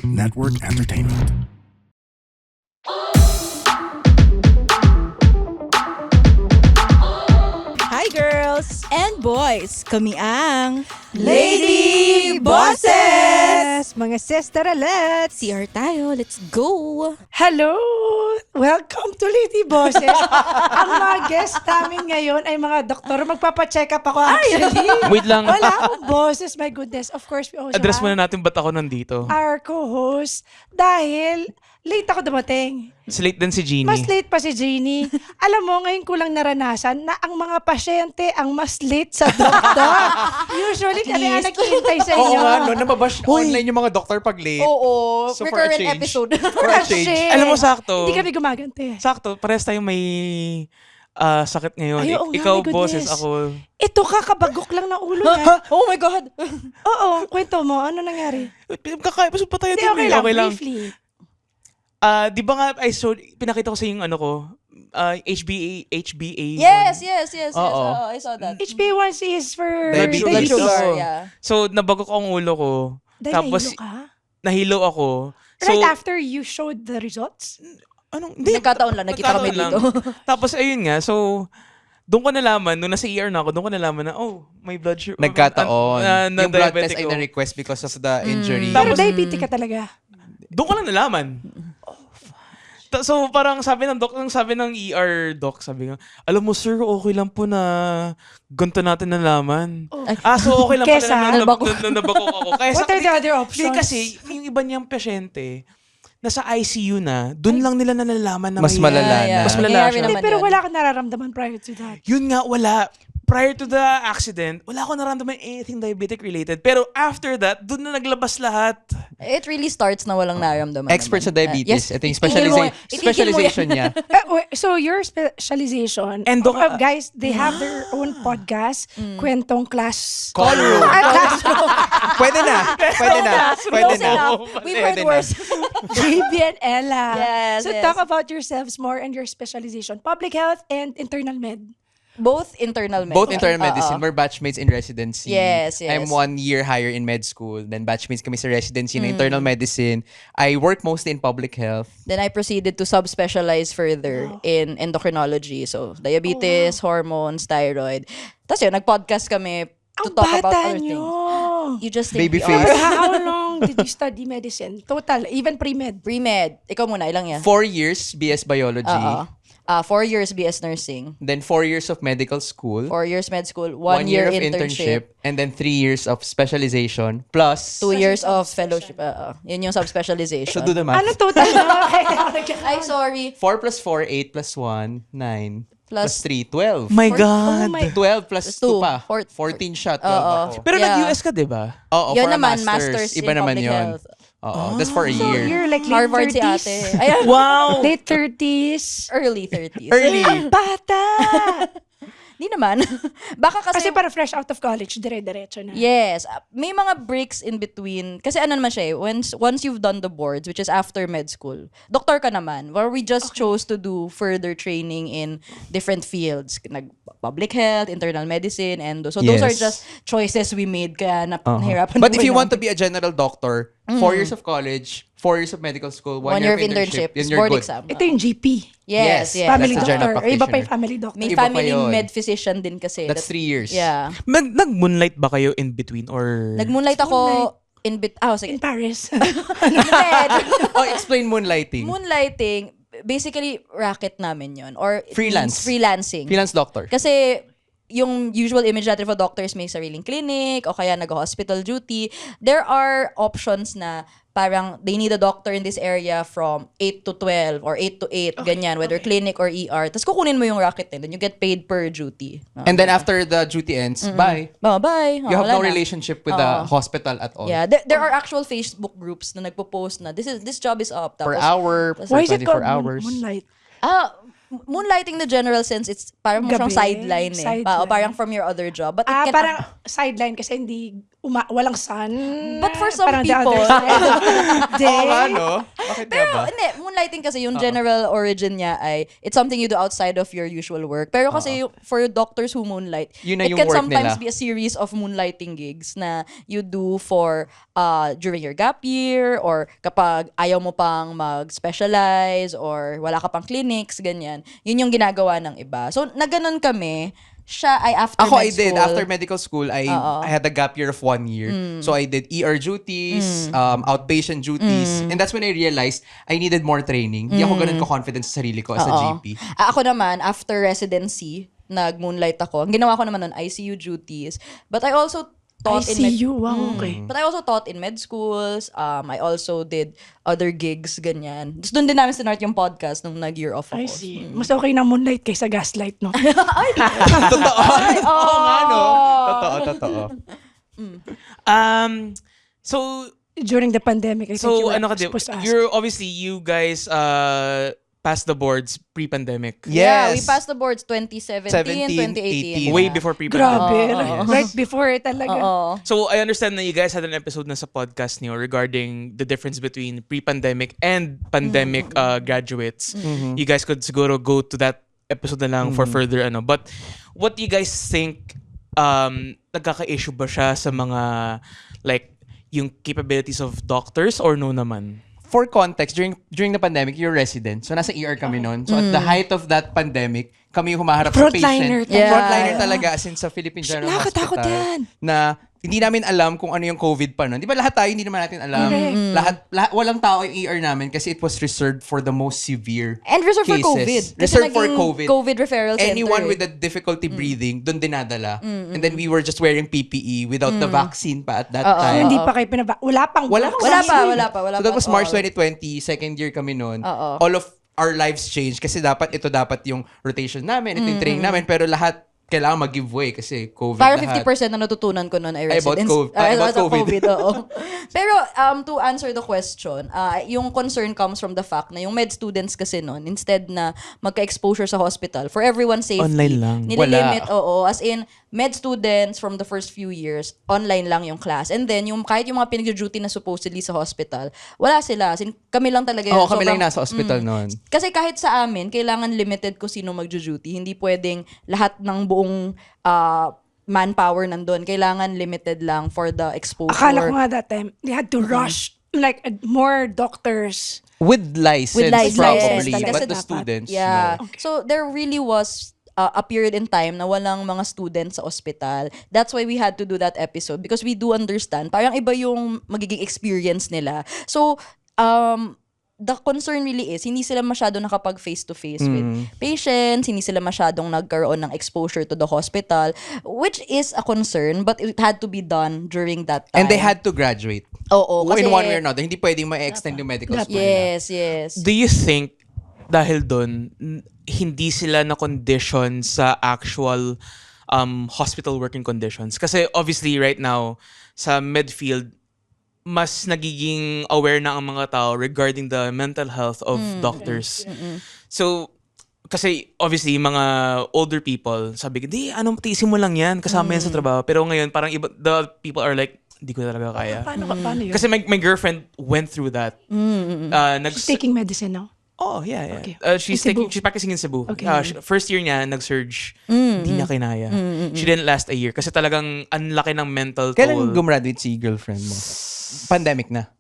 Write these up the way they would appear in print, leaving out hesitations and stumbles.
Network Entertainment. Hi girls and boys, kami ang Lady Bosses! Mga sisteralets! CR tayo, let's go! Hello! Welcome to Lady Bosses! Ang mga guest namin ngayon ay mga doktor. Magpapacheck up ako actually. Wait lang. Wala akong bosses, my goodness. Of course, we also Address have muna natin ba't ako nandito. our co-host dahil late ako dumating. Slate din si Jeannie. Mas late pa si Jeannie. Alam mo, ngayon ko lang naranasan na ang mga pasyente ang mas late sa doktor. Usually, kami ang naghihintay sa inyo. Oo nga, no, nababash online yung mga doktor pag late. Oo, So for a recurrent change. episode. For a change. Alam mo, sakto. Hindi kami gumaganti. Sakto, parehas tayong may sakit ngayon. Ay, oo nga, Ikaw, my boses, goodness. ako. Ito kakabagok lang ng ulo niya. Oh my God! Oo, kwento mo. Ano nangyari? Kakaiba pa tayo Hindi, din. okay eh. lang. Briefly. Di ba nga, pinakita ko sa yung ano ko, HbA1. Yes. Oo. I saw that. HbA1c is for Diabetes. Blood sugar, Oo. yeah. So, nabagok ang ulo ko. Dahil Tapos, nahilo ka? nahilo ako. So, Right after you showed the results? anong, hindi. Nagkataon lang, nakita kami Nagkataon dito. lang. Tapos, ayun nga, so, doon ko nalaman, nung nasa ER na ako, doon ko nalaman na, may blood sugar. Nagkataon. Yung blood diabetic test ay ako. na-request because of the injury. Pero Tapos- diabetic ka talaga. Doon ko lang nalaman. So parang sabi ng ER doc, sabi nga, alam mo sir, okay lang po na ganito natin nalaman. So okay lang Kesa, pala nabakok. na nabakok ako. Kaya What are the other options? Hindi kasi, yung iba niyang pasyente, nasa ICU na, doon lang nila nalalaman na Mas may- malala na. Mas malala Nangyayari siya. Hindi, naman pero yun. wala kang nararamdaman prior to that. Yun nga, wala. Prior to the accident, wala akong naramdaman anything diabetic related. Pero after that, doon na naglabas lahat. It really starts na walang naramdaman. Expert sa naman. diabetes. Yes. Ito yung Itigil mo- itigil mo specialization yan. niya. Wait, so your specialization, And guys, they have their own podcast, Kwentong Class. Call room. Classroom. Pwede na. Pwede na. Pwede Close na. enough. We've heard Pwede na. worse. JB and Ella. Yes, So yes. talk about yourselves more and your specialization. Public health and internal med. Both internal medicine. Both internal medicine. We're batchmates in residency. Yes. I'm 1 year higher in med school. Then batchmates kami sa residency na internal medicine. I work mostly in public health. Then I proceeded to subspecialize further in endocrinology. So, diabetes, hormones, thyroid. Tapos yun, nag-podcast kami to Ang talk about bata other nyo. things. You just think Baby we face. are. How long did you study medicine? Total, even pre-med. Pre-med. Ikaw muna, ilang yan? 4 years BS Biology. 4 years BS Nursing. Then 4 years of medical school. 4 years med school. 1 1 year of internship. And then 3 years of specialization. Plus, 2 years of fellowship. Yun yung subspecialization. so do the math. Ano total? Ay, sorry. 4 plus 4, 8 plus 1, 9. Plus Plus 3, 12. My Oh God. my- 12 plus Plus 2 two. pa. Four- 14 siya. 12 Oo. ako. Pero Yeah. nag-US ka, di ba? Oo, Yun for a naman, master's. masters Iba in naman public yun. health. Oo, that's for a So year. you're like late Harvard si 30s. ate. Ayan. Wow! Late 30s. Early 30s. Early. Bata! Di naman. Baka kasi, Kasi para fresh out of college, dire-diretso na. yes, may mga breaks in between. Kasi ano naman siya eh, once you've done the boards, which is after med school, doctor ka naman, where we just chose to do further training in different fields. Public health, internal medicine, and so those are Yes. just choices we made, kaya nahirapan. But if naman you want to namin. be a general doctor, 4 years of college, 4 years of medical school, 1 year of internship, is then you're board good. exam. Ito yung GP. Yes, yes. Family that's a general doctor. Iba pa yung practitioner. family doctor. May Iba pa family yun. med physician din kasi. That's 3 years. Yeah. Nag-moonlight ba kayo in between or... Nag-moonlight ako sige. In Paris. Med. Oh, explain moonlighting. Moonlighting, basically, racket namin yon or it Freelance. means freelancing. Freelance doctor. Kasi, yung usual image natin for doctors may sariling clinic o kaya nag-hospital duty. There are options na parang they need a doctor in this area from 8 to 12 or 8 to 8, ganyan, whether clinic or ER. Tapos kukunin mo yung racket din. Then you get paid per duty. And then after the duty ends, bye. Bye. You have Wala no na. relationship with the hospital at all. Yeah, there are actual Facebook groups na nagpo-post na this job is up. Per Tapos, hour, per Why is it 24 called hours. moonlight? moonlighting in the general sense, it's parang mo siyang Gabi. sideline eh. Sideline. Parang from your other job. But it can Parang sideline kasi hindi walang sun. But for some Parang the people, other side of the day. Oo nga, no? Bakit nga pero ba? hindi, moonlighting kasi yung general origin niya ay it's something you do outside of your usual work. Pero kasi for doctors who moonlight, Yun na it yung can work sometimes nila. be a series of moonlighting gigs na you do for during your gap year or kapag ayaw mo pang mag-specialize or wala ka pang clinics, ganyan. Yun yung ginagawa ng iba. So, na ganun kami, siya ay after Ako, med I did. school. After medical school, I had a gap year of 1 year. So, I did ER duties, outpatient duties. And that's when I realized I needed more training. Hindi ako ganun ka-confident sa sarili ko as a GP. Ako naman, after residency, nag-moonlight ako. Ang ginawa ko naman nun, ICU duties. But I also taught in med ICU, wow, okay. But I also taught in med schools. I also did other gigs, ganyan. Just doon din namin sinart yung podcast nung nag-year off ako. I see. Mas okay na moonlight kaysa gaslight, no? Totoo. Oo nga, no? Totoo. So, During the pandemic, I think so you were ano ka supposed to ask. you're obviously, you guys passed the boards pre-pandemic. Yeah, we Yes. passed the boards 2017, 2018. 18. Way before pre-pandemic. Grabe. Right before talaga. Oo. So, I understand na you guys had an episode na sa podcast niyo regarding the difference between pre-pandemic and pandemic graduates. You guys could siguro go to that episode na lang for further But what do you guys think, nagkaka-issue ba siya sa mga, like, yung capabilities of doctors or no naman? For context, during the pandemic, you're resident. So, nasa ER kami noon. So, at the height of that pandemic, kami yung humaharap sa Frontliner patient. talaga. Yeah. Frontliner talaga, as in sa Philippine General Nakakatakot Hospital. yan. Na hindi namin alam kung ano yung COVID pa noon. Di ba lahat tayo hindi naman natin alam? Lahat, walang tao yung ER namin kasi it was reserved for the most severe And reserved for cases. COVID. Kasi Reserved for naging COVID. COVID referral center. Anyone with a difficulty breathing, doon dinadala. And then we were just wearing PPE without the vaccine pa at that So, time. hindi pa kayo wala pang Wala vaccine. Wala So that pa was at March all. 2020, second year kami noon. Oo. All of our lives changed kasi dapat yung rotation namin, ito yung training namin, pero lahat kailangan mag-give way kasi COVID Parang lahat. 50% na natutunan ko noon ay About residence. about COVID. Oo. Pero to answer the question, yung concern comes from the fact na yung med students kasi noon, instead na magka-exposure sa hospital, for everyone's safety, Online lang. nililimit, as in, med students from the first few years, online lang yung class. And then, kahit yung mga pinag-duty na supposedly sa hospital, wala sila. As in, kami lang talaga yun. Oo, kami lang Sobrang- nasa hospital noon. Kasi kahit sa amin, kailangan limited kung sino mag-duty. Hindi pwedeng lahat ng buong manpower nandun. Kailangan limited lang for the exposure. Akala ko nga that time, they had to rush like more doctors. With license, With license, probably, yes. Kasi but the dapat. students, Yeah. no. So there really was a period in time na walang mga students sa ospital. That's why we had to do that episode because we do understand. Parang iba yung magiging experience nila. So, the concern really is, hindi sila masyadong nakapag face-to-face with patients, hindi sila masyadong nagkaroon ng exposure to the hospital, which is a concern, but it had to be done during that time. And they had to graduate. Oo, kasi... In one way or another. Hindi pwedeng ma-extend yung medical school nila. Yes. Do you think, dahil doon, hindi sila na-condition sa actual hospital working conditions? Kasi obviously right now, sa medfield, mas nagiging aware na ang mga tao regarding the mental health of doctors. So, kasi obviously, mga older people, sabi ko, tiisin mo lang yan, kasama yan sa trabaho. Pero ngayon, parang the people are like, hindi ko talaga kaya. Paano yun? Kasi my girlfriend went through that. She's taking medicine now. Oh, yeah. Okay. She's In Cebu? she's practicing in Cebu. Okay. First year niya, nag-surge. Hindi niya kinaya. She didn't last a year. Kasi talagang ang laki ng mental toll. Kailan gumraduate si girlfriend mo? Pandemic na?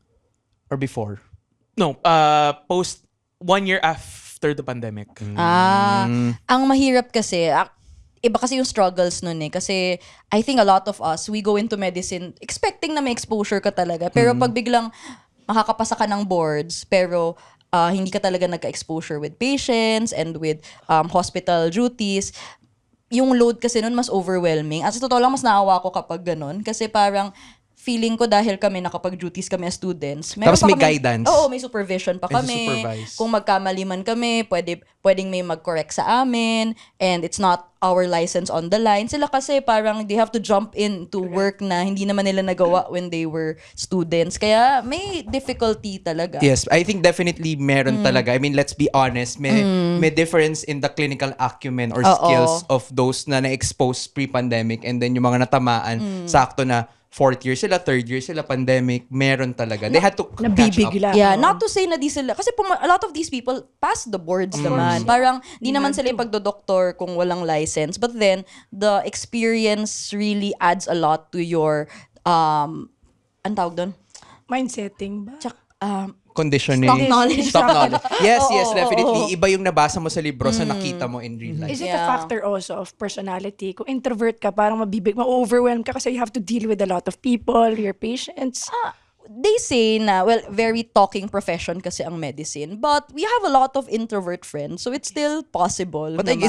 Or before? No, post 1 year after the pandemic. Ang mahirap kasi, iba kasi yung struggles nun eh. Kasi I think a lot of us, we go into medicine expecting na may exposure ka talaga. Pero pag biglang makakapasa ka ng boards, pero hindi ka talaga nagka-exposure with patients and with hospital duties, yung load kasi nun mas overwhelming. At sa totoo lang, mas naawa ko kapag ganun. Kasi parang feeling ko dahil kami nakapag-duties kami as students. Tapos pa may guidance. Oo, may supervision pa May kami. supervise. Kung magkamali man kami, pwedeng may mag-correct sa amin and it's not our license on the line. Sila kasi parang they have to jump in to work na hindi naman nila nagawa when they were students. Kaya may difficulty talaga. Yes, I think definitely meron talaga. I mean, let's be honest, may difference in the clinical acumen or skills of those na na-expose pre-pandemic and then yung mga natamaan, sakto na fourth year sila, third year sila, pandemic, meron talaga. They had to catch up. Nabibigla. Yeah, not to say na di sila, kasi a lot of these people pass the boards naman. Parang di naman sila yung pagdodoktor kung walang license. But then, the experience really adds a lot to your, ang tawag doon? Mindsetting ba? Conditioning. Stock knowledge. Stock knowledge. Yes, yes, Oo, definitely. oo. Iba yung nabasa mo sa libro sa nakita mo in real life. Is it a Yeah. factor also of personality? Kung introvert ka, parang ma-overwhelm ka kasi you have to deal with a lot of people, your patients. They say na, well, very talking profession kasi ang medicine. But we have a lot of introvert friends. So it's still possible But naman.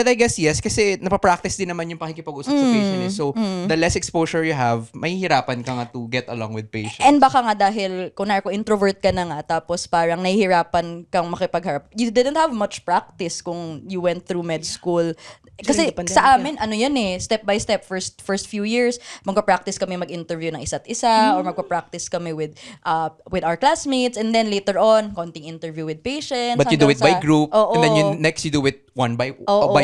I guess yes, kasi napapractice din naman yung pakikipag-usap sa patient. So, the less exposure you have, mahihirapan ka nga to get along with patients. And baka nga dahil, kunwari kung introvert ka na nga, tapos parang nahihirapan kang makipagharap. You didn't have much practice kung you went through med school. Kasi During the pandemic, sa amin, ano yan step by step, first few years, magpa-practice kami mag-interview ng isa't isa, or magpa-practice kami with our classmates, and then later on, konting interview with patients. But you do it hanggang by group, Oo. and then next you do it one by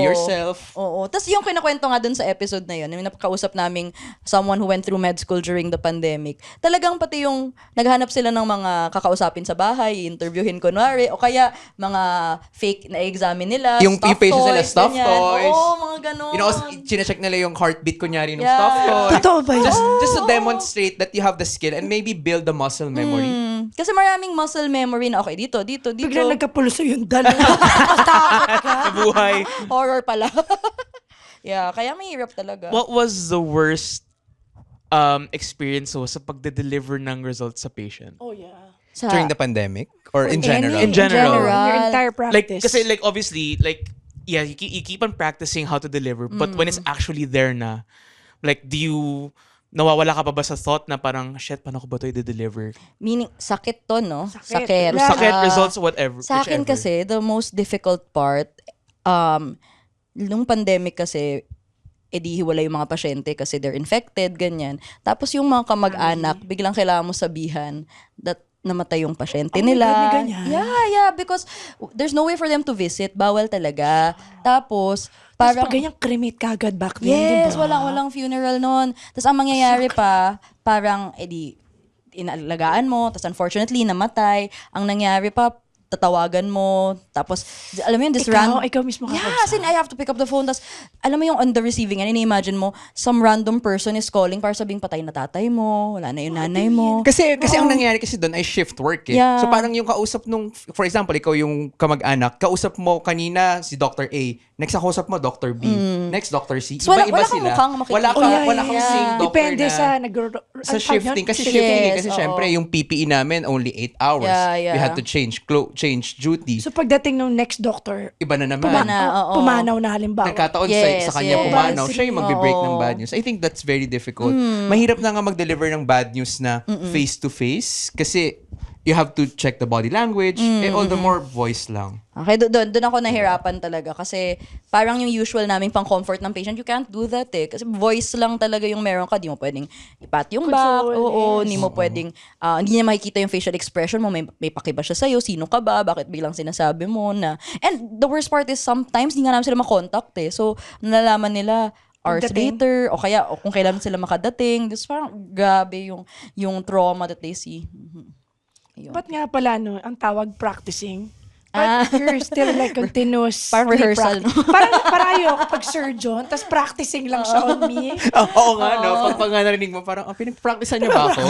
yourself. Oo. Tapos yung kinakwento nga dun sa episode na yun, yung napakausap naming someone who went through med school during the pandemic, talagang pati yung naghanap sila ng mga kakausapin sa bahay, interviewin kunwari, o kaya mga fake na examine nila, Yung patients nila, stuffed ganyan. toys. Oo, mga ganun. You know, chinecheck nila yung heartbeat kunyari ng Yeah. stuff toy. Totoo ba yun? Just to demonstrate that you have the skill and maybe build the muscle memory. Kasi maraming muscle memory na, okay, dito. Bigla nagkapulso yung dalawa. Sa buhay. Horror pala. Yeah, kaya mahirap talaga. What was the worst experience mo sa pagde-deliver ng results sa patient? Oh, yeah. Sa, During the pandemic? Or in general? In general. Your entire Like, practice. kasi like obviously, like, yeah, you keep on practicing how to deliver, but when it's actually there na, like, nawawala ka pa ba sa thought na parang, shit, paano ko ba ito i-deliver? meaning, sakit to, no? Sakit. Sakit, Ah, results, whatever. Sa akin whichever. kasi, the most difficult part, nung pandemic kasi, edi hiwala yung mga pasyente kasi they're infected, ganyan. Tapos yung mga kamag-anak, biglang kailangan mo sabihan that namatay yung pasyente Oh my nila. God, may ganyan? Yeah, because there's no way for them to visit. Bawal talaga. Tapos, Tapos parang, pag ganyan, cremate ka agad back then, yes, diba? walang funeral noon. Tapos ang mangyayari pa, parang, edi, inalagaan mo, tapos unfortunately, namatay. Ang nangyari pa, tatawagan mo, tapos, alam mo yun, this Ikaw mismo Yeah, kakausap. as in, I have to pick up the phone, tapos, alam mo yung on the receiving end, ini-imagine mo, some random person is calling para sabing patay na tatay mo, wala na yung nanay mo. Kasi ang nangyari kasi doon ay shift work eh. Yeah. So parang yung kausap nung, for example, ikaw yung kamag-anak, kausap mo kanina si Dr. A, next kausap mo Dr. B, next Dr. C. So, wala Iba-iba kang sila. mukhang makikita. Wala Oh, yeah, kang yeah. same doctor Depende na sa sa shifting. Kasi shifting kasi oo. syempre yung PPE namin only 8 hours. Yeah. We had to change duty. So pagdating ng next doctor, Iba na naman. pumanaw na halimbawa. Nagkataon Yes, sa kanya yes. pumanaw. Siya yung magbe-break Oo. ng bad news. I think that's very difficult. Mahirap na nga mag-deliver ng bad news na face-to-face kasi you have to check the body language. All the more voice lang. Okay, doon ako nahirapan talaga kasi parang yung usual naming pang-comfort ng patient, you can't do that eh. Kasi voice lang talaga yung meron ka. Di mo pwedeng ipat yung back. Control, Oo, yes. di mo pwedeng, hindi niya makikita yung facial expression mo. May pakiba siya sa'yo. Sino ka ba? Bakit biglang sinasabi mo na? And the worst part is sometimes di nga namin sila makontakt eh. So, nalalaman nila hours Pagdating. later o kaya kung kailan sila makadating. Just parang grabe yung trauma that they see. Ayun. Ba't nga pala, no, ang tawag practicing? But you're still like continuous. Parang rehearsal, no? Parang ayoko pag surgeon, tapos practicing lang siya on me. Oo nga, no? Pag narinig mo, parang, pinag-practicean niyo ba ako?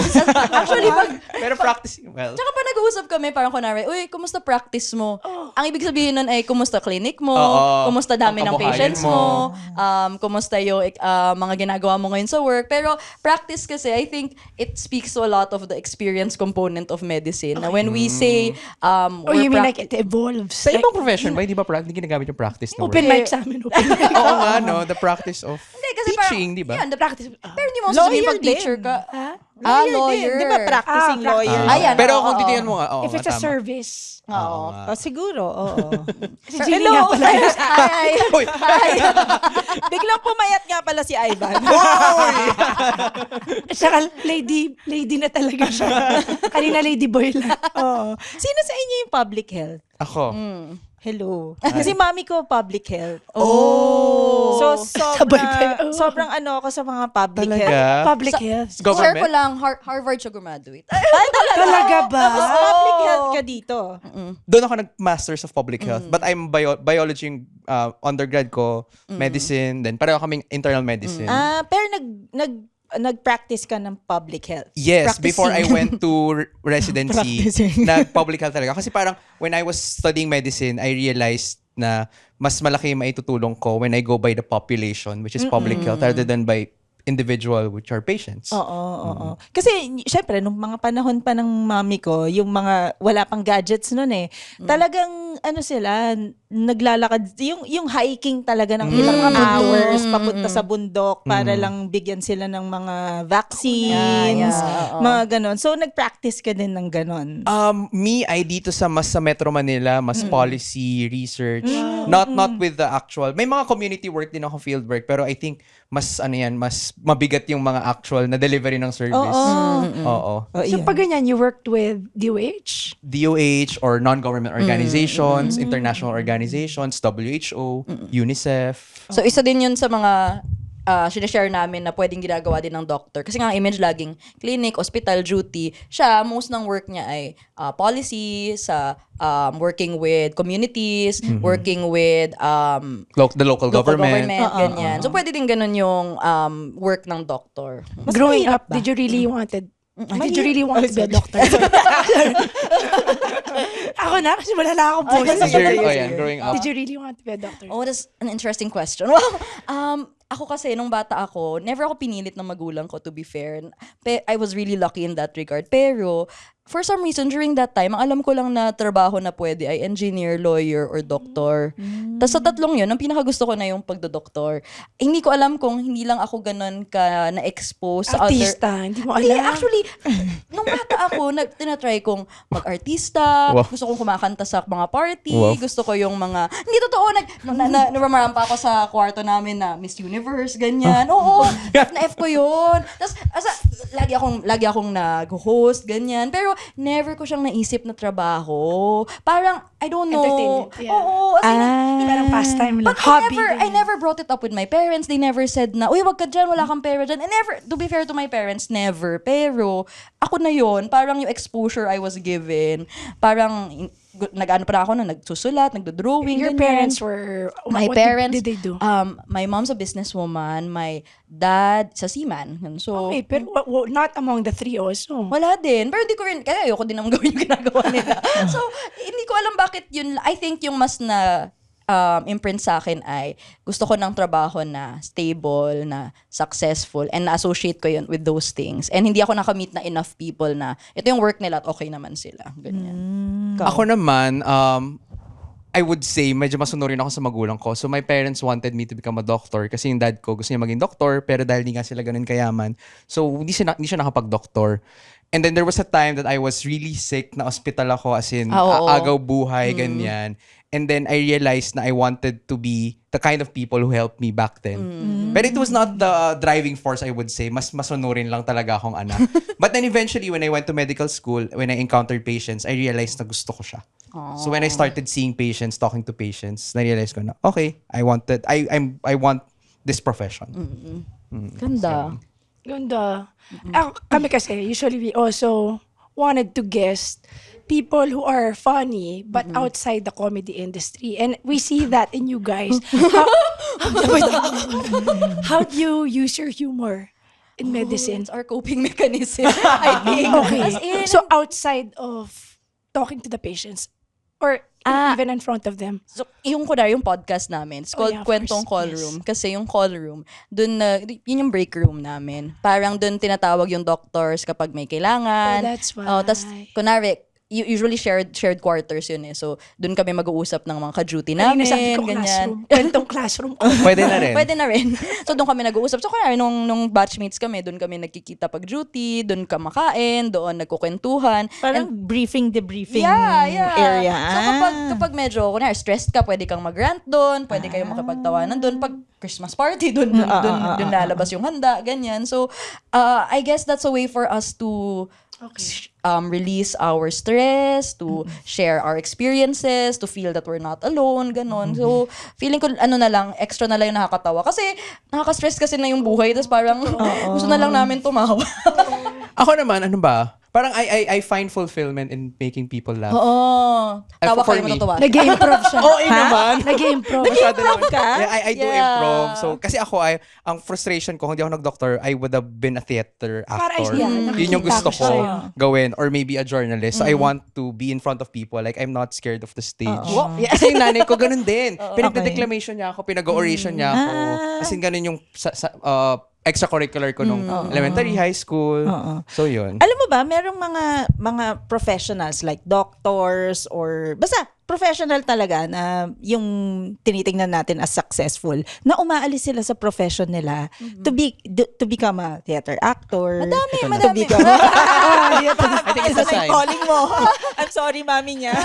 Actually, Pero practicing, well. Tsaka pa nag-uusap kami, parang kunwari, uy, kumusta practice mo? Ang ibig sabihin nun ay, kumusta clinic mo? Oo. Kumusta dami Ang ng kabuhayan patients mo? mo? Kumusta yung mga ginagawa mo ngayon sa work? Pero practice kasi, I think, it speaks to a lot of the experience component of medicine. Na when we say, Or you mean like it evolves? Sa ibang profession ba, hindi ba hindi ginagamit yung practice na Open word? mic sa amin. Open mic. Oo nga, no? The practice of Hindi, kasi teaching, parang, di ba? Yeah, the Practice. pero hindi mo sasabihin Lawyer pag teacher din. ka. Ha? Lawyer. Di ba practicing Ah, lawyer? Ayan, Pero oo, kung oo. titingnan mo nga, oo If it's nga, a tama. service. Oo. Siguro, oo. Si Jeannie nga pala. Hi. Hoy! Biglang pumayat nga pala si Ivan. Saka lady na talaga siya. Kanina lady boy lang. Oo. Sino sa inyo yung public health? Ako. Hello. Kasi mami ko public health. Oh! So, Sabay pa yun. sobrang ano ako sa mga public Talaga? health. Public health. Share Government? ko lang, Harvard siya graduate. Talaga ba? Tapos public health ka dito. Doon ako nag-masters of public health. But I'm biology yung undergrad ko, medicine, then pareho kaming internal medicine. Pero nag-practice ka ng public health. Yes, Practicing. before I went to residency, Practicing. nag-public health talaga. Kasi parang when I was studying medicine, I realized na mas malaki yung maitutulong ko when I go by the population, which is public health, rather than by individual, which are patients. Oo. Kasi, syempre, nung mga panahon pa ng mami ko, yung mga, wala pang gadgets nun eh. Talagang, ano sila, naglalakad, yung hiking talaga ng ilang hours papunta sa bundok para lang bigyan sila ng mga vaccines, mga ganon. So, nag-practice ka din ng ganon. Me, ay dito sa Metro Manila, mas policy, research. Not with the actual. May mga community work din ako, field work, pero I think mas mabigat yung mga actual na delivery ng service. Oo. So pag ganyan, you worked with DOH? DOH or non-government organizations, international organizations, WHO, UNICEF. So, isa din yun sa mga sinashare namin na pwedeng ginagawa din ng doctor. Kasi nga ang image laging clinic, hospital, duty. Siya, most ng work niya ay policy, sa working with communities, working with The local government. ganyan. So, pwede din ganun yung work ng doctor. Growing mahirap up, did you really want to be a doctor? Ako na, kasi wala na akong voice. Growing up. Did you really want to be a doctor? Oh, that's an interesting question. Well, ako kasi, nung bata ako, never ako pinilit ng magulang ko, to be fair. I was really lucky in that regard. Pero, for some reason, during that time, ang alam ko lang na trabaho na pwede ay engineer, lawyer, or doctor. Tapos sa tatlong yun, ang pinakagusto ko na yung pagdodoktor. Hindi ko alam kung hindi lang ako ganun ka na-expose sa Artista, hindi mo Hindi, alam. actually, nung bata ako, tinatry kong mag-artista, Wow. gusto kong kumakanta sa mga party, Wow. gusto ko yung mga, hindi totoo, naramaraan pa ako sa kwarto namin na Miss Universe, ganyan. Oo, F ko yun. Tapos, lagi akong nag-host, ganyan. Pero, never ko siyang naisip na trabaho. Parang, I don't know. Entertainment, yeah. Oo, as in, Parang pastime lang. but Hobby. I never brought it up with my parents. They never said na, uy, wag ka dyan, wala kang pera dyan. And never, to be fair to my parents, never. Pero, ako na yun, parang yung exposure I was given, parang, nag-ano pa ako na, nagsusulat, nagdo-drawing, Your ganyan. parents were, My what parents, did they do? My mom's a businesswoman, my dad, sa seaman. So, Okay, pero not among the three also. wala din. Pero hindi ko rin, kaya ayoko din naman gawin yung ginagawa nila. So, hindi ko alam bakit yun. I think yung mas na imprint sa akin ay gusto ko ng trabaho na stable, na successful, and na-associate ko yun with those things. And hindi ako nakamit na enough people na ito yung work nila at okay naman sila. Ganyan. Ako naman, I would say, medyo masunurin ako sa magulang ko. So my parents wanted me to become a doctor kasi yung dad ko gusto niya maging doktor, pero dahil hindi nga sila ganun kayaman, so hindi siya nakapag-doktor. And then there was a time that I was really sick, na hospital ako, as in, Oo. agaw buhay, ganyan. And then I realized na I wanted to be the kind of people who helped me back then. But it was not the driving force, I would say. Mas masunurin lang talaga akong anak. But then eventually, when I went to medical school, when I encountered patients, I realized na gusto ko siya. So when I started seeing patients, talking to patients, na-realize ko na, okay, I want this profession. Ganda. Ganda. Kami kasi, usually we also wanted to guest people who are funny but outside the comedy industry. And we see that in you guys. How do you use your humor in medicine? It's our coping mechanism, I think. Okay. As in, So outside of talking to the patients or even in front of them. So, yung podcast namin, it's called yeah, of Kwentong course. Call Room. Kasi yung call room, yun yung break room namin. Parang dun tinatawag yung doctors kapag may kailangan. Oh, that's why. Tas, kunwari, usually shared quarters yun eh. So, dun kami mag-uusap ng mga ka-duty Kanina namin. sabi ko ganyan. classroom. Kwentong classroom. Pwede na rin. Pwede na rin. So, doon kami nag-uusap. So, kaya nung batchmates kami, doon kami nagkikita pag duty, doon kumakain, doon nagkukwentuhan. Parang debriefing area. So, kapag medyo, kunwari, stressed ka, pwede kang mag-rant doon, pwede kayong makapagtawanan doon. Pag Christmas party, doon lalabas yung handa, ganyan. So, I guess that's a way for us to release our stress, to share our experiences, to feel that we're not alone, ganon. So, feeling ko, na lang, extra na lang yung nakakatawa. Kasi, nakaka-stress kasi na yung buhay, tapos parang, gusto na lang namin tumawa. Ako naman, ano ba? Parang I find fulfillment in making people laugh. Oo. Tawa For kayo, me. matutuwa. Nag-improv siya. naman. Nag-improv. Masyado naman. ka? Yeah, I do Yeah. improv. So, kasi ako, ang frustration ko, hindi ako nag-doctor, I would have been a theater actor. Yun yung gusto nakikita ko ko siya. gawin. Or maybe a journalist. So, I want to be in front of people. Like, I'm not scared of the stage. Kasi yung nanay ko, ganun din. Pinagdedeclamation niya ako, pinag-oration niya ako. As in, ganun yung extracurricular ko nung elementary, high school. So, yun. Alam mo ba, merong mga professionals like doctors or basta professional talaga na yung tinitingnan natin as successful na umaalis sila sa profession nila to become a theater actor. Madami. To become I think it's a Ito na sign. yung calling mo. I'm sorry, mami niya.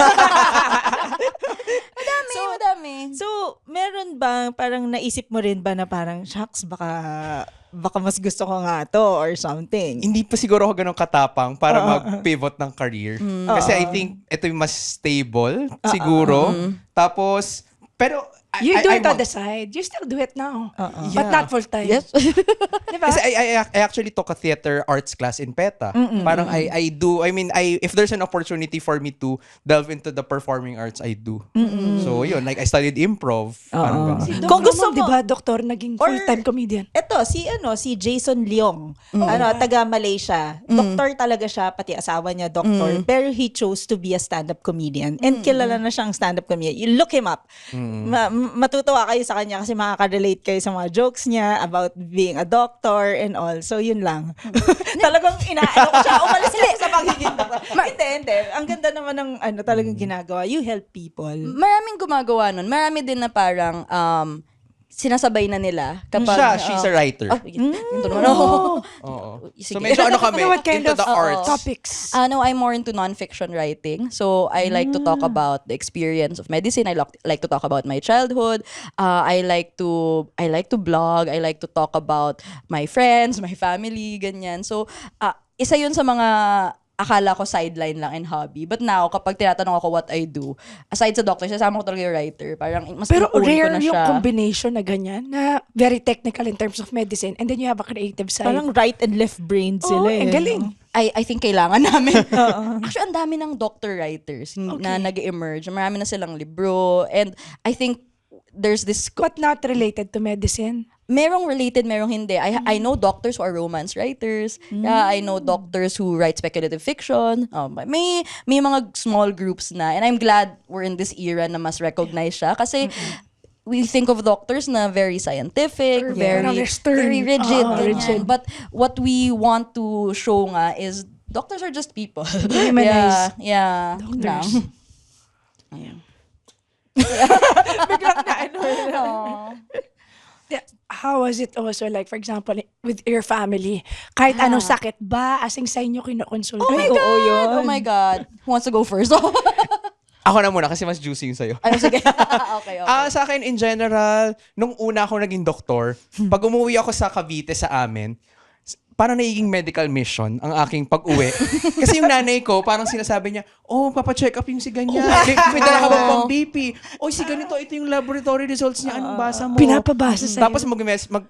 Madami. So, meron ba, parang naisip mo rin ba na parang, shucks, baka mas gusto ko nga to or something? Hindi pa siguro ako ganun katapang para mag-pivot ng career. Kasi I think ito yung mas stable, siguro. Tapos, pero You do it I on want- the side. You still do it now. Yeah. But not full time. Yes. Diba? Kasi I actually took a theater arts class in PETA. Parang if there's an opportunity for me to delve into the performing arts, I do. So yun, like I studied improv. Parang ganun. Si Kung gusto mo- diba, doktor, naging Or- full-time comedian. Ito, si Jason Leong. Taga Malaysia. Doktor talaga siya, pati asawa niya, doktor. Pero he chose to be a stand-up comedian. And kilala na siyang stand-up comedian. You look him up. Matutuwa kayo sa kanya kasi makaka-relate kayo sa mga jokes niya about being a doctor and all. So, yun lang. Talagang inaano ko siya. Umalis siya sa pagiging doktor. Hindi. Ang ganda naman ng talagang ginagawa. You help people. Maraming gumagawa nun. Marami din na parang sinasabay na nila kapag She's a writer. Ito naman ako. Oo. Sige. So medyo kami, What kind into of the arts. topics? No, I'm more into non-fiction writing. So, I like to talk about the experience of medicine. I like to talk about my childhood. I like to blog. I like to talk about my friends, my family, ganyan. So, isa yun sa mga akala ko sideline lang and hobby. But now, kapag tinatanong ako what I do, aside sa doctor, sasama ko talaga yung writer. Parang mas Pero inuun ko rare na yung siya. combination na ganyan, na very technical in terms of medicine, and then you have a creative side. Parang right and left brain sila ang galing. I think kailangan namin. Actually, ang dami ng doctor writers na nag-emerge. Marami na silang libro. And I think there's this... But not related to medicine. Merong related, merong hindi. I know doctors who are romance writers. Yeah, I know doctors who write speculative fiction. May mga small groups na. And I'm glad we're in this era na mas recognize siya. Kasi we think of doctors na very scientific, very stern. very rigid, ganyan. Rigid. But what we want to show nga is doctors are just people. Humanize. Yeah. Doctors. Biglang na How was it also, like, for example, with your family? Kahit anong sakit ba, asing sa inyo kinukonsulta? Oh my God. Who wants to go first? Ako na muna kasi mas juicy yung sa'yo. Ano, sige. Okay. Sa akin, in general, nung una ako naging doktor, pag umuwi ako sa Cavite sa amin, parang nagiging medical mission ang aking pag-uwi. Kasi yung nanay ko, parang sinasabi niya, papacheck up yung si ganyan. May dala ka ba pang BP? Si ganito, ito yung laboratory results niya. Anong basa mo? Pinapabasa sa'yo. Tapos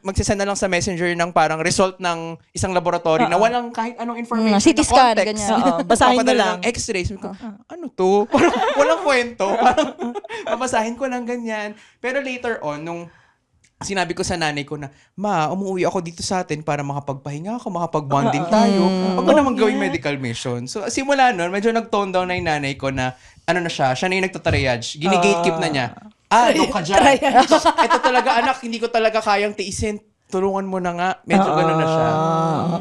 magsisend na lang sa messenger ng parang result ng isang laboratory na walang kahit anong information CT na scan, context. ganyan. Basahin mo Papadala lang. ng x-rays. Sabi ko, ano to? Parang walang kwento. Parang babasahin ko lang ganyan. Pero later on, nung sinabi ko sa nanay ko na, Ma, umuwi ako dito sa atin para makapagpahinga ako, makapag-bonding tayo. Huwag mo naman gawing medical mission. So, simula nun, medyo nag-tone down na yung nanay ko na, siya na yung nagtatriage. Gini-gatekeep na niya. Doon ka dyan. Ito talaga, anak, hindi ko talaga kayang tiisin. Tulungan mo na nga. Medyo gano'n na siya.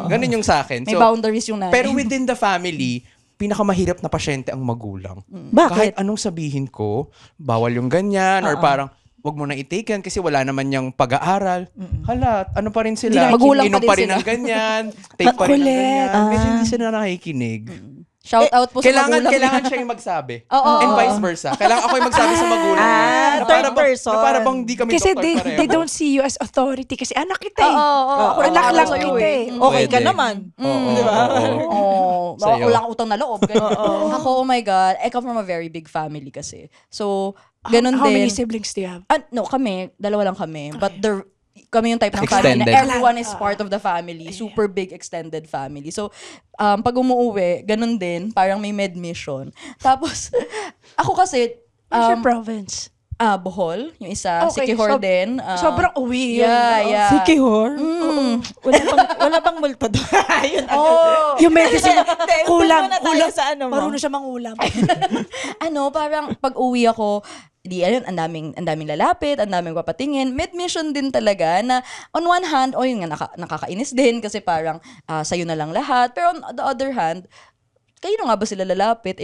Ganun yung sa akin. May boundaries yung nanay. Pero within the family, pinakamahirap na pasyente ang magulang. Bakit? Kahit anong sabihin ko, bawal yung ganyan, or parang, wag mo na i-take yan kasi wala naman yung pag-aaral. Hala, ano pa rin sila? Magulang pa Inom din pa rin sila. ng ganyan. Take pa rin ng Makulit. ganyan. Medyo hindi sila nakikinig. Shout out po sa magulang. Kailangan siya yung magsabi. Oo. And vice versa. Kailangan ako yung magsabi sa magulang niya. Na third para bang- person. Na para bang di kami Kasi doktor pareho. they don't see you as authority kasi anak kita eh. Oo. Anak lang sa'yo kita eh. eh. Okay ka Pwede. naman. Oo, Di ba? Oh, Sa'yo. wala akong utang na loob. Ganyan. Ako, oh my God, I come from a very big family kasi. So, ganun How din. many siblings do you have? No, kami. Dalawa lang kami. But kami yung type ng family na Extended. everyone is part of the family. Super big extended family. So, pag umuwi, ganun din. Parang may med-mission. Tapos, ako kasi, Where's your province? Bohol, yung isa. Okay, Sikihor so- din. Sobrang uwi yun. Yeah. Si Kihor? Wala bang multo doon? Yun. Oh, Yung medicine, Hindi, kulang, muna tayo kulang. sa ano mo. Marunong siya mangulam. parang pag uwi ako, ayun, ang daming lalapit, ang daming papatingin. Mid-mission din talaga na on one hand, yun nga, nakakainis din kasi parang sa'yo na lang lahat. Pero on the other hand, kayo nga ba sila lalapit?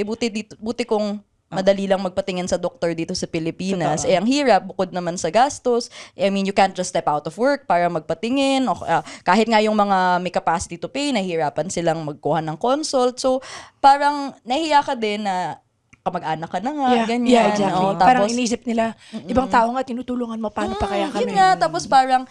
Buti kong madali lang magpatingin sa doktor dito sa Pilipinas. Ang hirap, bukod naman sa gastos. I mean, you can't just step out of work para magpatingin. O, kahit nga yung mga may capacity to pay, nahihirapan silang magkuha ng consult. So, parang nahiya ka din na kamag-anak ka na nga, ganyan. Yeah, exactly. O, Parang tapos, inisip nila, ibang tao nga, tinutulungan mo, paano pa kaya kami? yun nga, tapos parang,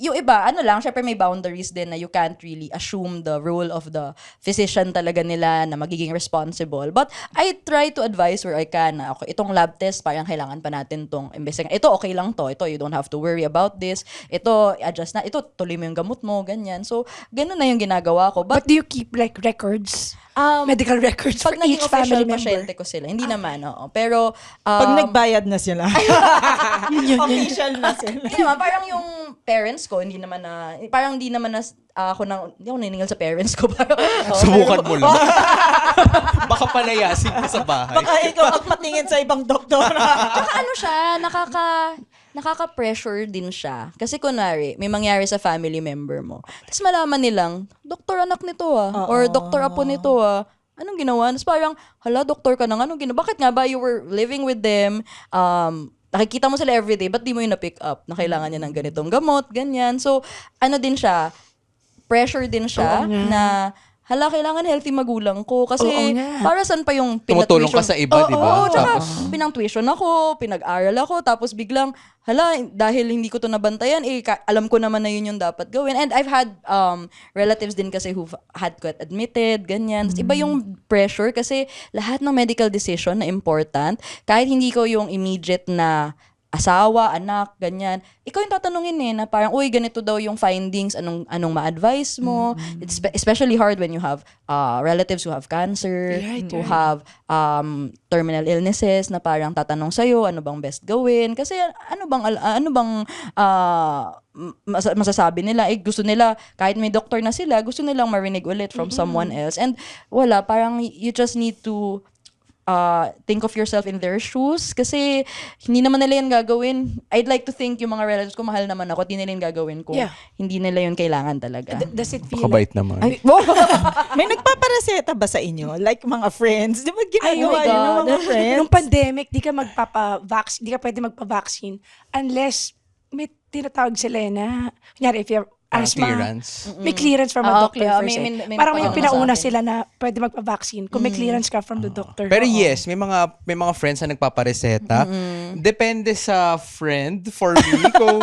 yung iba, syempre may boundaries din na you can't really assume the role of the physician talaga nila na magiging responsible. But I try to advise where I can na, okay, itong lab test, parang kailangan pa natin tong imbestigahan. Ito, okay lang to. Ito, you don't have to worry about this. Ito, adjust na. Ito, tuloy mo yung gamot mo, ganyan. So, ganun na yung ginagawa ko. But do you keep like records? Medical records for pag naging each family official member? pasyente ko sila, hindi naman, oo. Pero, Pag nagbayad na sila. Official na sila. hindi naman, parang yung parents ko, hindi naman na hindi ako naningal sa parents ko. Subukan mo lang. Baka palayasin ka sa bahay. Baka ikaw ang patingin sa ibang doktor. Tsaka ano siya, nakaka-pressure din siya. Kasi kunwari, may mangyari sa family member mo. Tapos malaman nilang, doktor anak nito or doktor apo nito Anong ginawa? Tapos parang, hala, doktor ka na nga. Anong ginawa? Bakit nga ba you were living with them? Nakikita mo sila everyday, ba't di mo yung na-pick up na kailangan niya ng ganitong gamot, ganyan. So, ano din siya, pressure din siya na, hala, kailangan healthy magulang ko. Kasi, Oo nga. para saan pa yung Tumutulong ka sa iba, di ba? Oo, tsaka pinang-tuition ako, pinag-aral ako, tapos biglang, hala, dahil hindi ko to nabantayan, alam ko naman na yun yung dapat gawin. And I've had relatives din kasi who've had got admitted, ganyan. Iba yung pressure kasi lahat ng medical decision na important, kahit hindi ko yung immediate na asawa, anak, ganyan. Ikaw yung tatanungin na parang, uy, ganito daw yung findings, anong ma-advise mo. It's especially hard when you have relatives who have cancer, who have terminal illnesses na parang tatanong sa'yo, ano bang best gawin. Kasi ano bang masasabi nila? Gusto nila, kahit may doktor na sila, gusto nilang marinig ulit from someone else. And wala, parang you just need to think of yourself in their shoes kasi hindi naman nila yan gagawin. I'd like to think yung mga relatives ko, mahal naman ako, hindi nila yan gagawin kung hindi nila yun kailangan talaga. Does it feel Kabait naman. May nagpapareseta ba sa inyo? Like mga friends? Di ba ginagawa my yun ng God. mga friends? Nung pandemic, di ka pwede magpa-vaccine unless may tinatawag sila na, kunyari, if you have asthma, Clearance. may clearance from a doctor first. may Parang may nagpapaano pinauna sa akin. sila na pwede magpa-vaccine kung may clearance ka from the doctor. Pero yes, may mga friends na nagpapareseta. Depende sa friend for me kung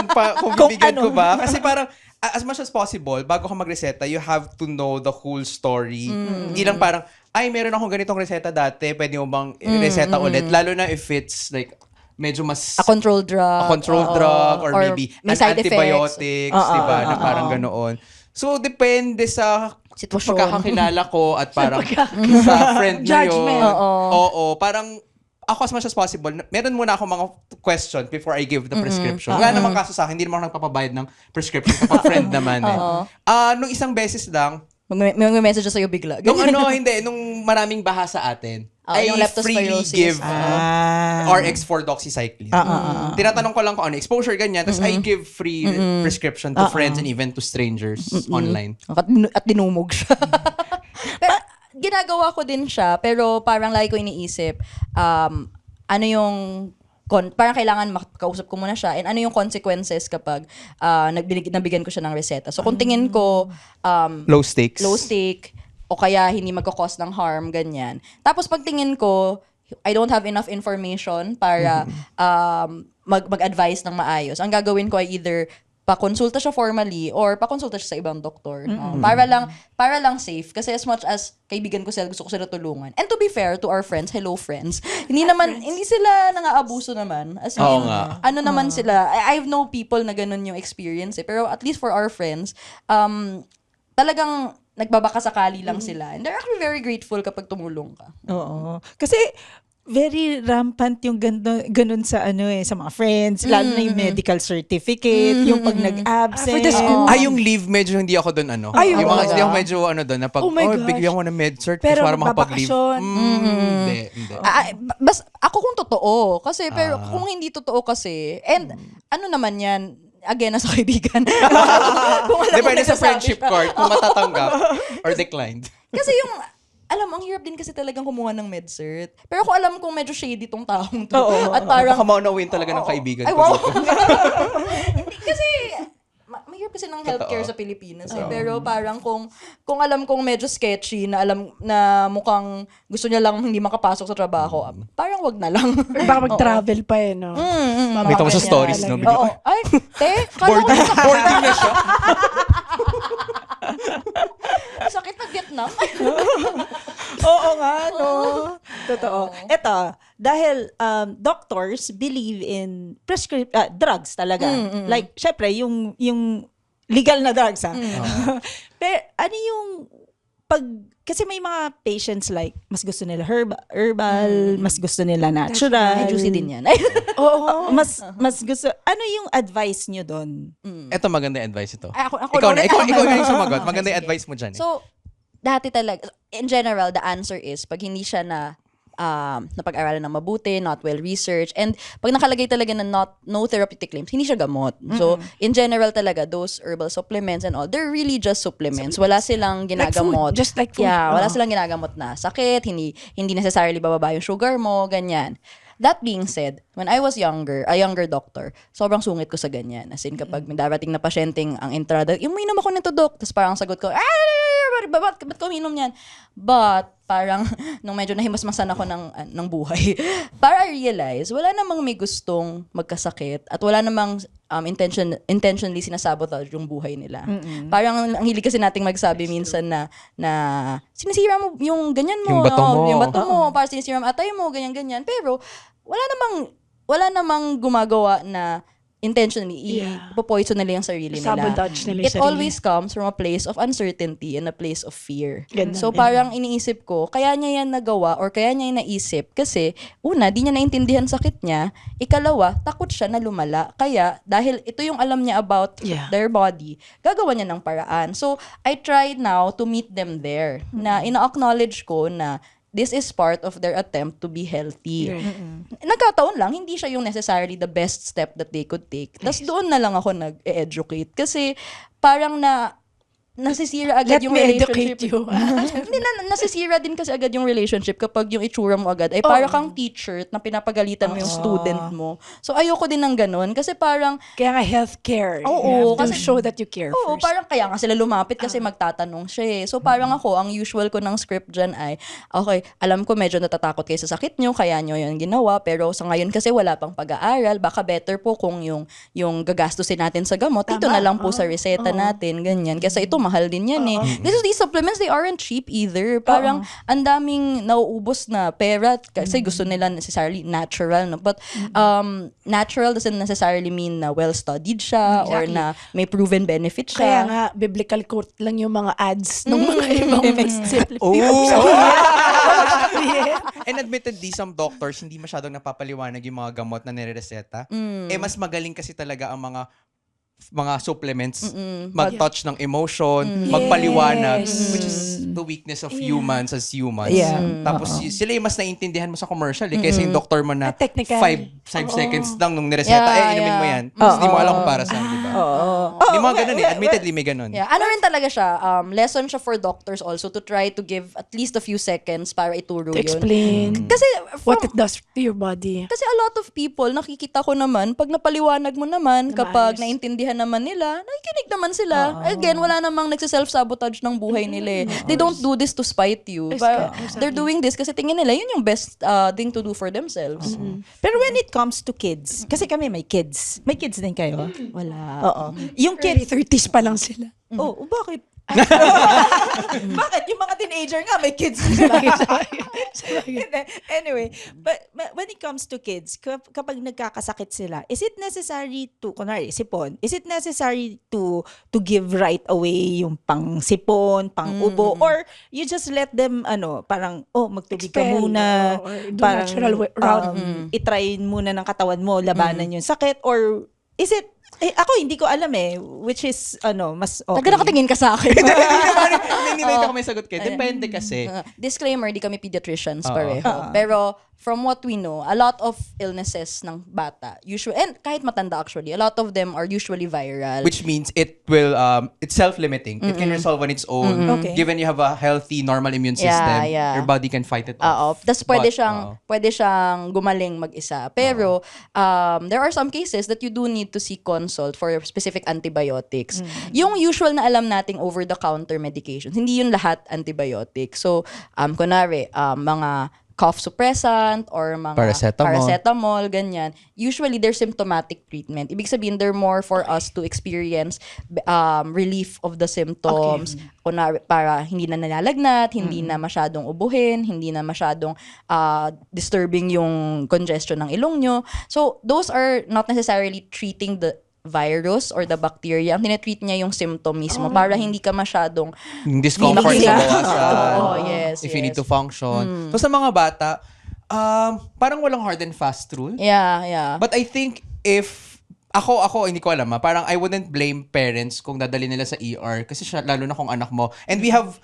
bibigyan ko ba. Kasi parang as much as possible, bago ka magreseta, you have to know the whole story. Hindi lang parang, ay, meron akong ganitong reseta dati, pwede mo bang reseta ulit? Lalo na if it's like, medyo mas A controlled drug. or maybe may an side effects. antibiotics, di ba? Na parang ganoon. So, depende sa Sitwasyon. pagkakakilala ko at parang sa friend na yun. Judgment. Oo. Parang ako as much as possible, meron muna ako mga question before I give the prescription. Wala namang kaso sa akin, hindi naman ako nagpapabayad ng prescription kapag friend naman nung isang beses lang, May message sa'yo bigla. nung maraming baha sa atin, yung I freely leptospirosis. give RX4 doxycycline. Tinatanong ko lang kung ano exposure, ganyan. Tapos I give free prescription to friends and even to strangers online. At dinumog siya. Pero, ginagawa ko din siya, pero parang lagi ko iniisip, ano yung parang kailangan makausap ko muna siya and ano yung consequences kapag nabigyan ko siya ng reseta. So kung tingin ko Low stakes. o kaya hindi magkakos ng harm, ganyan. Tapos pagtingin ko, I don't have enough information para mag-advise ng maayos. Ang gagawin ko ay either pakonsulta siya formally or pakonsulta siya sa ibang doktor. No? Para lang safe. Kasi as much as kaibigan ko sila, gusto ko sila tulungan. And to be fair to our friends, hello friends, hindi sila nang-aabuso naman. As in, ano naman sila, I've know people na ganun yung experience pero at least for our friends, talagang nagbabakasakali lang sila. And they're actually very grateful kapag tumulong ka. Oo. Kasi very rampant yung ganun sa sa mga friends, lalo na yung medical certificate, yung pag nag-absent. For the school. Yung leave, medyo hindi ako doon, yung mga, hindi ako medyo, na pag, Oh my gosh. bigyan ko ng med-cert Pero para makapag-leave. magbabakasyon. Hindi. Bas ako kung totoo kasi pero kung hindi totoo kasi and ano naman yan again nasa kaibigan. Kung alam mo Depende sa nagsasabi friendship ka. card kung matatanggap or declined. Kasi yung alam, ang hirap din kasi talagang kumuha ng med-cert. Pero kung alam kong medyo shady tong taong to. At parang, Baka maunawin talaga ng kaibigan ay, ko wow. dito. kasi, mahirap kasi ng healthcare sa Pilipinas. Pero parang kung alam kong medyo sketchy, na alam na mukhang gusto niya lang hindi makapasok sa trabaho, parang wag na lang. Baka mag-travel pa no? Makita mo sa stories, no? Oo. Ay, kala ko sa Boarding na siya. sakit na Vietnam. Oo nga, no? Totoo. Eto, dahil doctors believe in drugs talaga. Like, syempre, yung legal na drugs, ha? Pero ano yung kasi may mga patients like, mas gusto nila herbal, mas gusto nila natural. Ay, juicy din yan. Oo. Mas gusto, ano yung advice nyo doon? Ito maganda yung advice ito. Ako Ikaw na ulit. yung sumagot. Maganda yung advice mo dyan. So, dati talaga, in general, the answer is, pag hindi siya napag-aralan ng mabuti, not well-researched, and pag nakalagay talaga na no therapeutic claims, hindi siya gamot. So, in general talaga, those herbal supplements and all, they're really just supplements. Wala silang ginagamot. Like food, just like food. Yeah, wala silang ginagamot na sakit, hindi necessarily bababa yung sugar mo, ganyan. That being said, when I was a younger doctor, sobrang sungit ko sa ganyan. As in, kapag may darating na pasyenteng ang entrada, uminom ako nito, doc. Tapos parang sagot ko, ba't ko uminom yan? But, parang, nung medyo nahimasmasan ako ng buhay, para I realize, wala namang may gustong magkasakit at wala namang intentionally sinasabotage yung buhay nila. Parang, ang hilig kasi nating magsabi minsan na sinisira mo yung ganyan mo. Yung bato mo. Yung bato mo. Para sinisira mo atay mo, ganyan-ganyan. Pero, wala namang gumagawa na intentionally ipopoison nila yung sarili nila. Sabotage nila yung It sarili. always comes from a place of uncertainty and a place of fear. Ganun. So parang iniisip ko, kaya niya yan nagawa or kaya niya yan naisip kasi una, di niya naintindihan sakit niya. Ikalawa, takot siya na lumala. Kaya dahil ito yung alam niya about their body, gagawa niya ng paraan. So I try now to meet them there. Na ina-acknowledge ko na this is part of their attempt to be healthy. Nagkataon lang, hindi siya yung necessarily the best step that they could take. Tapos doon na lang ako nag-educate. Kasi parang nasisira agad Let yung me relationship. educate you. Hindi nasisira din kasi agad yung relationship kapag yung itsura mo agad ay para kang teacher na pinapagalitan mo yung student mo. So ayoko din ng ganun kasi parang Kaya nga healthcare. Oo, you have to kasi- show that you care oo, first. parang kaya nga sila lumapit kasi magtatanong siya eh. So parang ako, ang usual ko ng script dyan ay, okay, alam ko medyo natatakot kayo sa sakit nyo, kaya nyo yun ginawa, pero sa ngayon kasi wala pang pag-aaral, baka better po kung yung gagastusin natin sa gamot, ito na lang po sa reseta natin, ganyan. Kasi ito mahal din yan eh. These supplements, they aren't cheap either. Parang ang daming nauubos na pera kasi gusto nila necessarily natural. No? But natural doesn't necessarily mean na well-studied siya or na may proven benefit siya. Kaya nga, biblical quote lang yung mga ads ng mga ibang And admittedly, some doctors, hindi masyadong napapaliwanag yung mga gamot na nireseta. Mas magaling kasi talaga ang mga supplements, mag-touch ng emotion, magpaliwanag, which is the weakness of humans as humans. Yeah. Tapos sila yung mas naiintindihan mo sa commercial kaysa yung doctor mo na Technical. 5 seconds lang nung nireseta, inumin mo yan. Tapos di mo alam kung para saan, di ba? May mga ganun admittedly may ganun. Yeah, ano rin talaga siya, lesson siya for doctors also to try to give at least a few seconds para ituro To yun. explain Kasi what it does to your body. Kasi a lot of people, nakikita ko naman, pag napaliwanag mo naman, kapag Maayos. naintindihan kakampihan naman nila, nakikinig naman sila. Again, wala namang nagsiself-sabotage ng buhay nila. They don't do this to spite you. But they're doing this kasi tingin nila yun yung best thing to do for themselves. Pero when it comes to kids, kasi kami may kids. May kids din kayo? Wala. Oo. Yung Early kids, 30s pa lang sila. oh, bakit? Bakit? Yung mga teenager nga, may kids. Anyway, but when it comes to kids, kapag nagkakasakit sila, is it necessary to, kunwari, sipon, is it necessary to give right away yung pang sipon, pang ubo, or you just let them, parang, magtubig ka Expel, muna, or do parang, natural route. itry muna ng katawan mo, labanan yung sakit, or is it, ako hindi ko alam which is, mas okay. Taga nakatingin ka sa akin. Hindi ba ito kami sagot kayo? Depende kasi. Disclaimer, di kami pediatricians pareho. Pero from what we know, a lot of illnesses ng bata, usually, and kahit matanda actually, a lot of them are usually viral. Which means it will, it's self-limiting. It can resolve on its own. Okay. Given you have a healthy, normal immune system, yeah. your body can fight it Oo. off. Tapos pwede But, pwede siyang gumaling mag-isa. Pero there are some cases that you do need to seek consult for specific antibiotics. Yung usual na alam nating over-the-counter medications, hindi yun lahat antibiotic. So, kunwari, mga cough suppressant or mga paracetamol, ganyan. Usually, they're symptomatic treatment. Ibig sabihin, they're more for us to experience relief of the symptoms. Kunwari, para hindi na nalalagnat, hindi na masyadong ubuhin, hindi na masyadong disturbing yung congestion ng ilong nyo. So, those are not necessarily treating the virus or the bacteria. Ang tinetreat niya yung symptom mismo para hindi ka masyadong yung discomfort Hindi sa na- bawasan. yes, If you need yes. to function. So sa mga bata, parang walang hard and fast rule. Yeah. But I think if ako hindi ko alam parang I wouldn't blame parents kung dadali nila sa ER kasi lalo na kung anak mo. And we have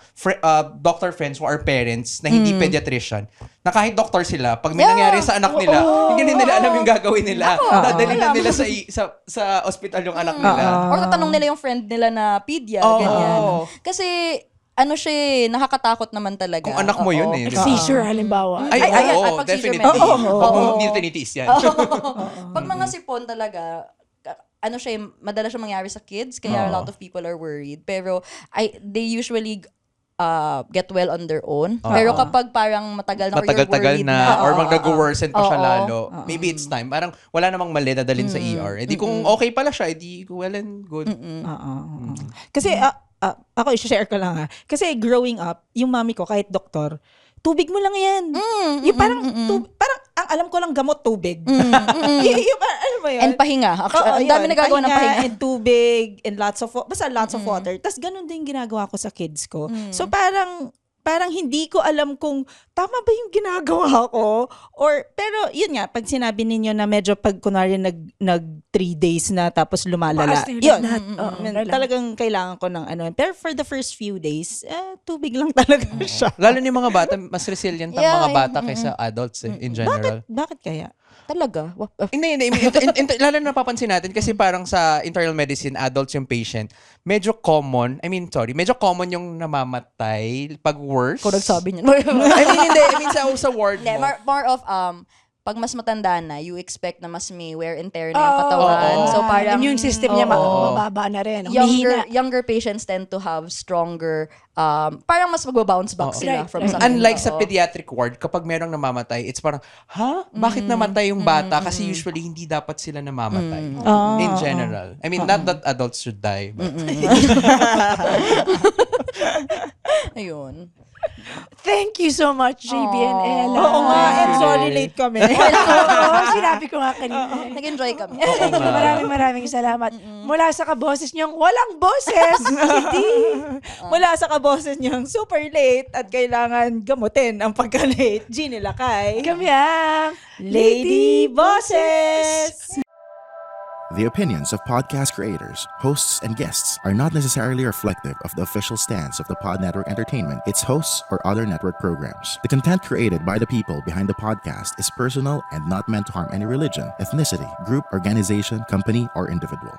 doctor friends who are parents na hindi pediatrician. Na kahit doctor sila, pag may nangyari sa anak nila, hindi nila alam yung gagawin nila. Dadali na nila sa ospital yung anak nila. Or tatanong nila yung friend nila na pedia, ganyan. Kasi siya, nakakatakot naman talaga. Kung anak mo yun Seizure, halimbawa. Ay, oo, pag seizure definitely. medicine. Pag hindi tinitiis yan. Pag mga sipon talaga, madalas siya mangyari sa kids, kaya a lot of people are worried. Pero they usually get well on their own. Pero kapag parang matagal na or you're Matagal-tagal worried na, or mag-worsen pa siya lalo, Oo. maybe it's time. Parang wala namang mali dadalhin sa ER. Eh di kung okay pala siya, eh di well and good. Kasi ako i-share ko lang Kasi growing up, yung mami ko kahit doktor, tubig mo lang yan. Yung parang ang alam ko lang gamot tubig. Yung ano ba yun? And pahinga. Actually, ang dami nagagawa ng pahinga. And tubig and lots of water. Tapos ganun din ginagawa ko sa kids ko. So parang hindi ko alam kung tama ba yung ginagawa ko pero yun nga pag sinabi ninyo na medyo pag kunwari nag 3 days na tapos lumalala Maas na yung yun lagnat. talagang kailangan ko ng pero for the first few days tubig lang talaga siya. Lalo ni mga bata, mas resilient ang Yeah, mga bata kaysa adults in general. Bakit kaya? Talaga. Hindi. Lalo na napapansin natin kasi parang sa internal medicine, adults yung patient, medyo common yung namamatay pag worse. Kung nagsabi niya. I mean sa ward Hindi, mo. more of, pag mas matanda na, you expect na mas may wear and tear na yung katawan. So parang immune system niya mababa na rin. Humihina. younger patients tend to have stronger, parang mas magbabounce back sila Right, from right. something. Unlike sa pediatric ward, kapag merong namamatay, it's parang, bakit namatay yung bata? Kasi usually hindi dapat sila namamatay. In general. I mean, not that adults should die. But Ayun. Thank you so much, JB and Ella. Oo nga, and sorry late kami. Sinabi ko nga kanina. Nag-enjoy kami. Maraming salamat. Mula sa kaboses niyong walang boses. Hindi. Mula sa kaboses niyang super late at kailangan gamutin ang pagka-late. Jeannie Lakay. Kami ang Lady Bosses! The opinions of podcast creators, hosts, and guests are not necessarily reflective of the official stance of the Pod Network Entertainment, its hosts, or other network programs. The content created by the people behind the podcast is personal and not meant to harm any religion, ethnicity, group, organization, company, or individual.